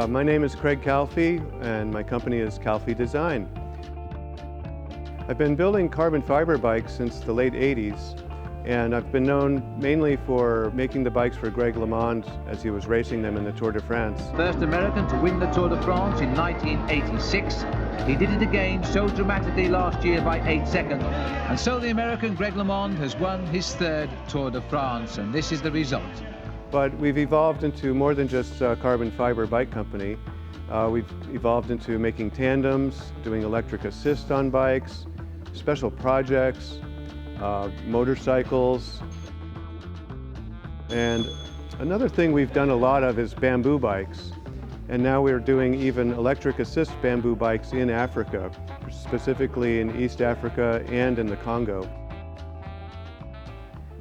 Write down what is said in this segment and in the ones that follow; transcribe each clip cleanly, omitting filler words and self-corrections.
My name is Craig Calfee, and my company is Calfee Design. I've been building carbon fiber bikes since the late 80s, and I've been known mainly for making the bikes for Greg LeMond as he was racing them in the Tour de France. First American to win the Tour de France in 1986. He did it again so dramatically last year by 8 seconds. And so the American Greg LeMond has won his third Tour de France, and this is the result. But we've evolved into more than just a carbon fiber bike company. We've evolved into making tandems, doing electric assist on bikes, special projects, motorcycles. And another thing we've done a lot of is bamboo bikes. And now we're doing even electric assist bamboo bikes in Africa, specifically in East Africa and in the Congo.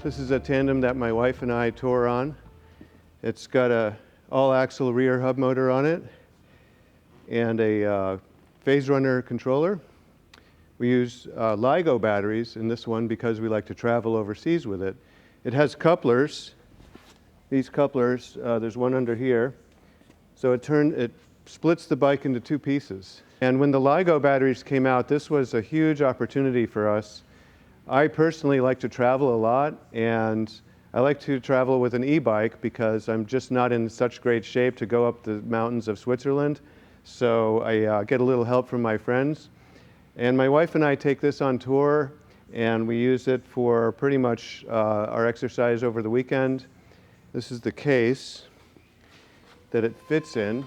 This is a tandem that my wife and I tour on. It's got a AllAxle rear hub motor on it and a phase runner controller. We use LiGo batteries in this one because we like to travel overseas with it. It has couplers. These couplers, there's one under here. So it splits the bike into two pieces. And when the LiGo batteries came out, this was a huge opportunity for us. I personally like to travel a lot, and I like to travel with an e-bike because I'm just not in such great shape to go up the mountains of Switzerland. So I get a little help from my friends. And my wife and I take this on tour, and we use it for pretty much our exercise over the weekend. This is the case that it fits in.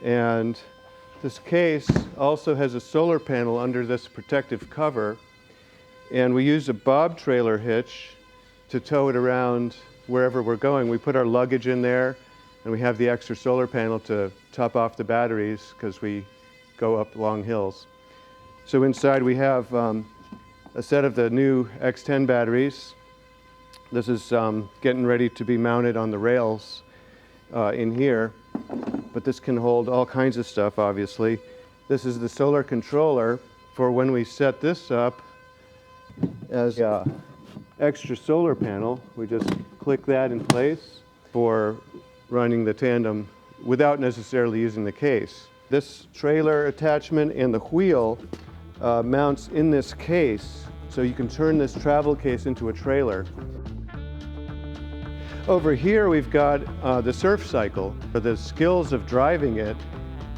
And this case also has a solar panel under this protective cover. And we use a bob trailer hitch to tow it around wherever we're going. We put our luggage in there, and we have the extra solar panel to top off the batteries because we go up long hills. So inside we have a set of the new X10 batteries. This is getting ready to be mounted on the rails in here, but this can hold all kinds of stuff, obviously. This is the solar controller for when we set this up as a extra solar panel. We just click that in place for running the tandem without necessarily using the case. This trailer attachment and the wheel mounts in this case, so you can turn this travel case into a trailer. Over here we've got the surf cycle. The skills of driving it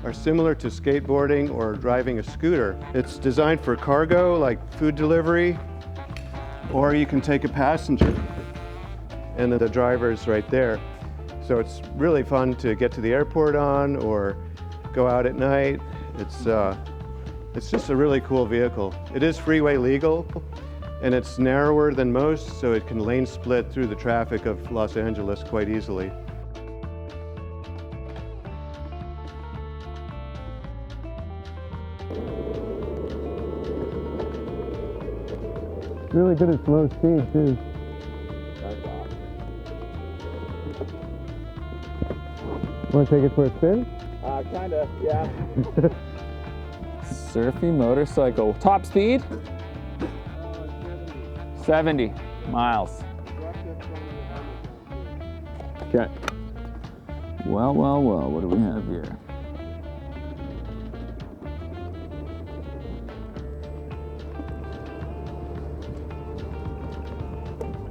are similar to skateboarding or driving a scooter. It's designed for cargo, like food delivery, or you can take a passenger, and then the driver's right there. So it's really fun to get to the airport on or go out at night. It's just a really cool vehicle. It is freeway legal, and it's narrower than most, so it can lane split through the traffic of Los Angeles quite easily. Really good at slow speed too. Want to take it for a spin? Kinda, yeah. Surfy motorcycle. Top speed? 70 miles. Okay. Well, what do we have here?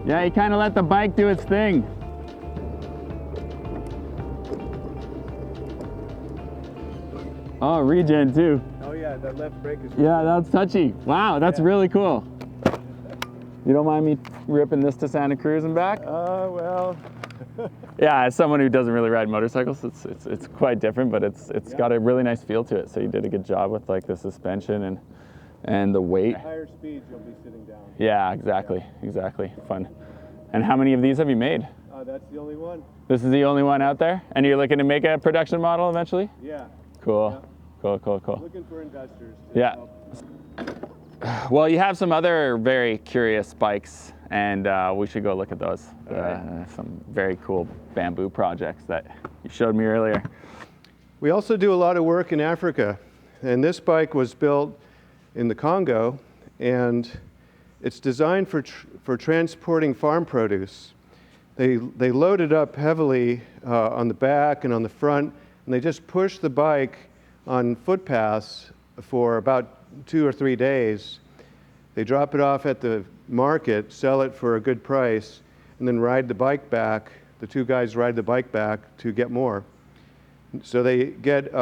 Yeah, you kind of let the bike do its thing. Oh, regen too. Oh yeah, that left brake is... Yeah, that's touchy. Wow, that's really cool. You don't mind me ripping this to Santa Cruz and back? Well... Yeah, as someone who doesn't really ride motorcycles, it's quite different, but it's got a really nice feel to it. So you did a good job with like the suspension and the weight. At higher speeds, you'll be sitting down. Yeah, exactly. Fun. And how many of these have you made? That's the only one. This is the only one out there? And you're looking to make a production model eventually? Yeah. Cool. Yeah. Cool. Looking for investors. Yeah. Well, you have some other very curious bikes, and we should go look at those. Some very cool bamboo projects that you showed me earlier. We also do a lot of work in Africa, and this bike was built in the Congo, and it's designed for transporting farm produce. They load it up heavily on the back and on the front, and they just push the bike on footpaths for about 2 or 3 days. They drop it off at the market, sell it for a good price, and then ride the bike back. The two guys ride the bike back to get more. So they get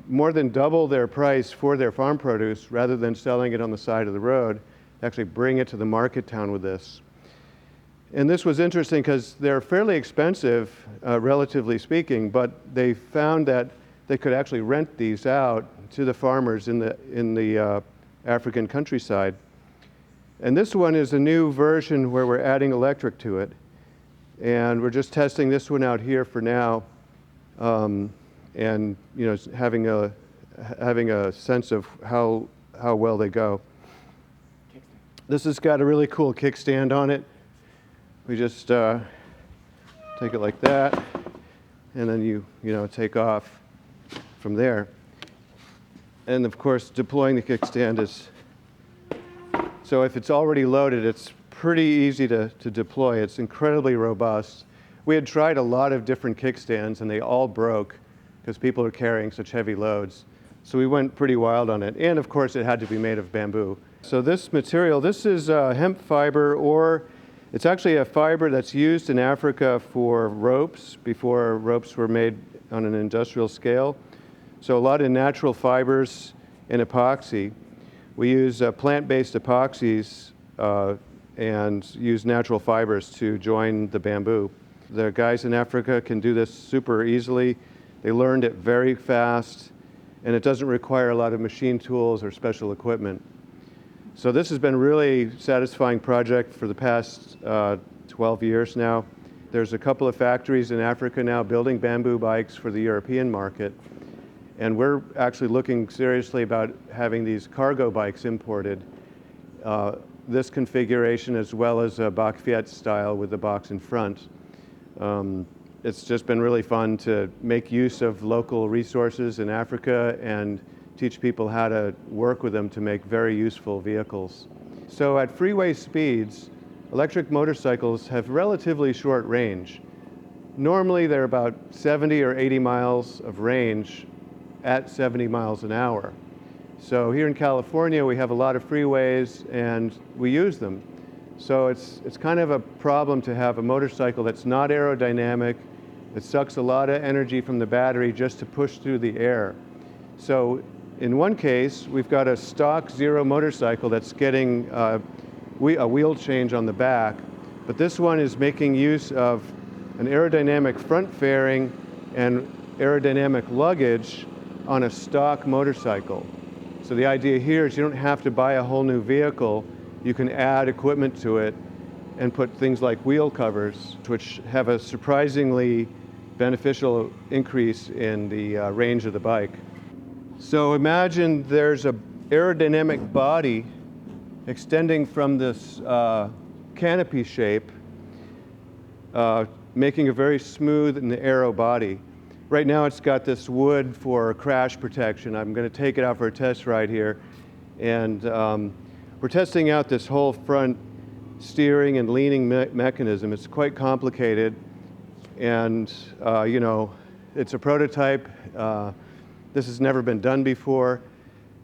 more than double their price for their farm produce rather than selling it on the side of the road. They actually bring it to the market town with this. And this was interesting because they're fairly expensive, relatively speaking, but they found that they could actually rent these out to the farmers in the African countryside. And this one is a new version where we're adding electric to it. And we're just testing this one out here for now, and having a sense of how well they go. This has got a really cool kickstand on it. We just take it like that, and then you take off from there. And of course, deploying the kickstand is, so if it's already loaded, it's pretty easy to deploy. It's incredibly robust. We had tried a lot of different kickstands, and they all broke because people are carrying such heavy loads. So we went pretty wild on it. And of course, it had to be made of bamboo. So this material, this is hemp fiber, or it's actually a fiber that's used in Africa for ropes before ropes were made on an industrial scale. So a lot of natural fibers in epoxy. We use plant-based epoxies and use natural fibers to join the bamboo. The guys in Africa can do this super easily. They learned it very fast, and it doesn't require a lot of machine tools or special equipment. So this has been a really satisfying project for the past 12 years now. There's a couple of factories in Africa now building bamboo bikes for the European market. And we're actually looking seriously about having these cargo bikes imported. This configuration as well as a Bakfiette style with the box in front. It's just been really fun to make use of local resources in Africa and teach people how to work with them to make very useful vehicles. So at freeway speeds, electric motorcycles have relatively short range. Normally they're about 70 or 80 miles of range at 70 miles an hour. So here in California we have a lot of freeways and we use them. So it's kind of a problem to have a motorcycle that's not aerodynamic, that sucks a lot of energy from the battery just to push through the air. So in one case, we've got a stock zero motorcycle that's getting a wheel change on the back, but this one is making use of an aerodynamic front fairing and aerodynamic luggage on a stock motorcycle. So the idea here is you don't have to buy a whole new vehicle. You can add equipment to it and put things like wheel covers, which have a surprisingly beneficial increase in the range of the bike. So imagine there's an aerodynamic body extending from this canopy shape, making a very smooth and aero body. Right now it's got this wood for crash protection. I'm going to take it out for a test ride here. And we're testing out this whole front steering and leaning mechanism. It's quite complicated. And, it's a prototype. This has never been done before.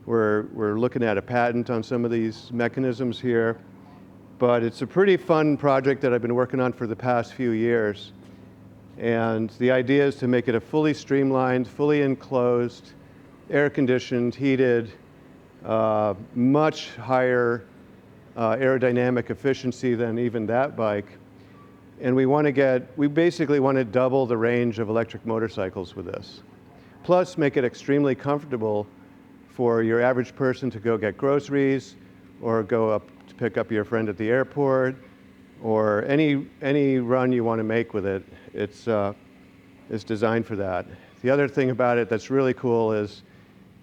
We're looking at a patent on some of these mechanisms here. But it's a pretty fun project that I've been working on for the past few years. And the idea is to make it a fully streamlined, fully enclosed, air-conditioned, heated, much higher aerodynamic efficiency than even that bike. And we basically want to double the range of electric motorcycles with this. Plus make it extremely comfortable for your average person to go get groceries or go up to pick up your friend at the airport or any run you want to make with it. It's designed for that. The other thing about it that's really cool is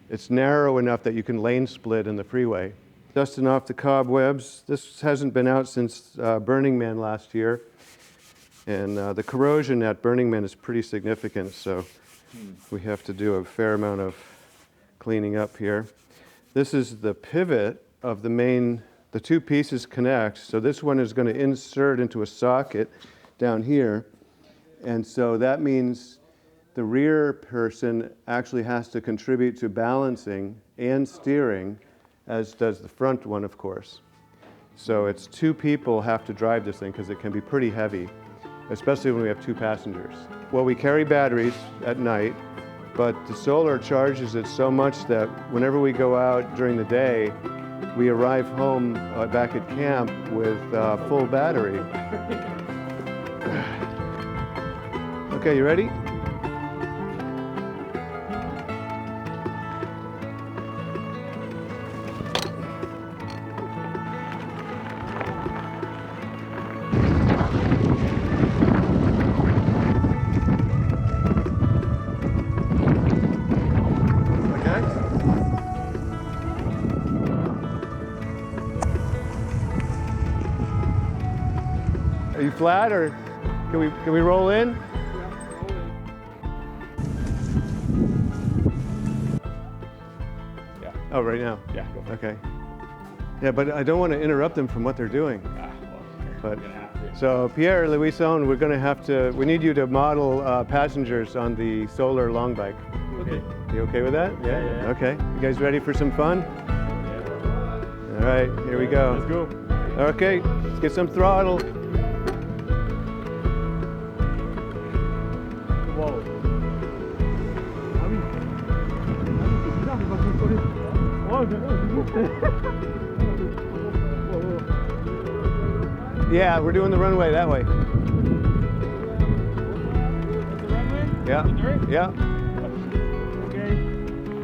it's narrow enough that you can lane split in the freeway. Dusting off the cobwebs. This hasn't been out since Burning Man last year. And the corrosion at Burning Man is pretty significant, so we have to do a fair amount of cleaning up here. This is the pivot of the two pieces connect. So this one is going to insert into a socket down here. And so that means the rear person actually has to contribute to balancing and steering, as does the front one, of course. So it's 2 people have to drive this thing because it can be pretty heavy, especially when we have 2 passengers. Well, we carry batteries at night, but the solar charges it so much that whenever we go out during the day, we arrive home back at camp with full battery. Okay, you ready? Are you flat, or can we roll in? Yeah. Oh, right now? Yeah, go for it. Okay. Yeah, but I don't want to interrupt them from what they're doing. Well, But, you're gonna have to. so Pierre, Louison, we're going to have to, we need you to model passengers on the solar long bike. Okay. You okay with that? Yeah. Okay. You guys ready for some fun? All right, here we go. Let's go. Okay, let's get some throttle. Wow. Ah oui. C'est bizarre, il va contrôler. Oh, Yeah, we're doing the runway that way. Yeah. Yeah. Ok.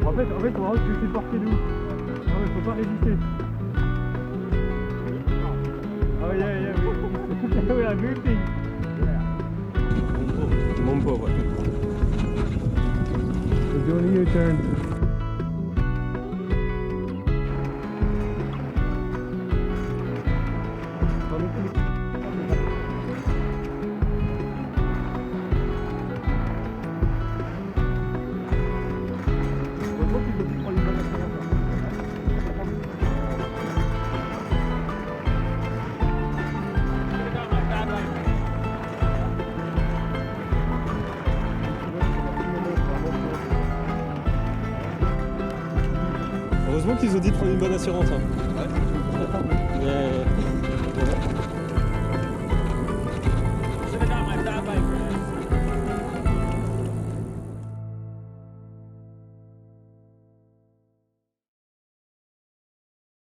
En fait, on va se laisser porter nous. Non, mais faut pas résister. Oh yeah, we are moving. Mon pauvre. We're doing a U-turn. Heureusement qu'ils ont dit de prendre une bonne assurance. Hein. Ouais.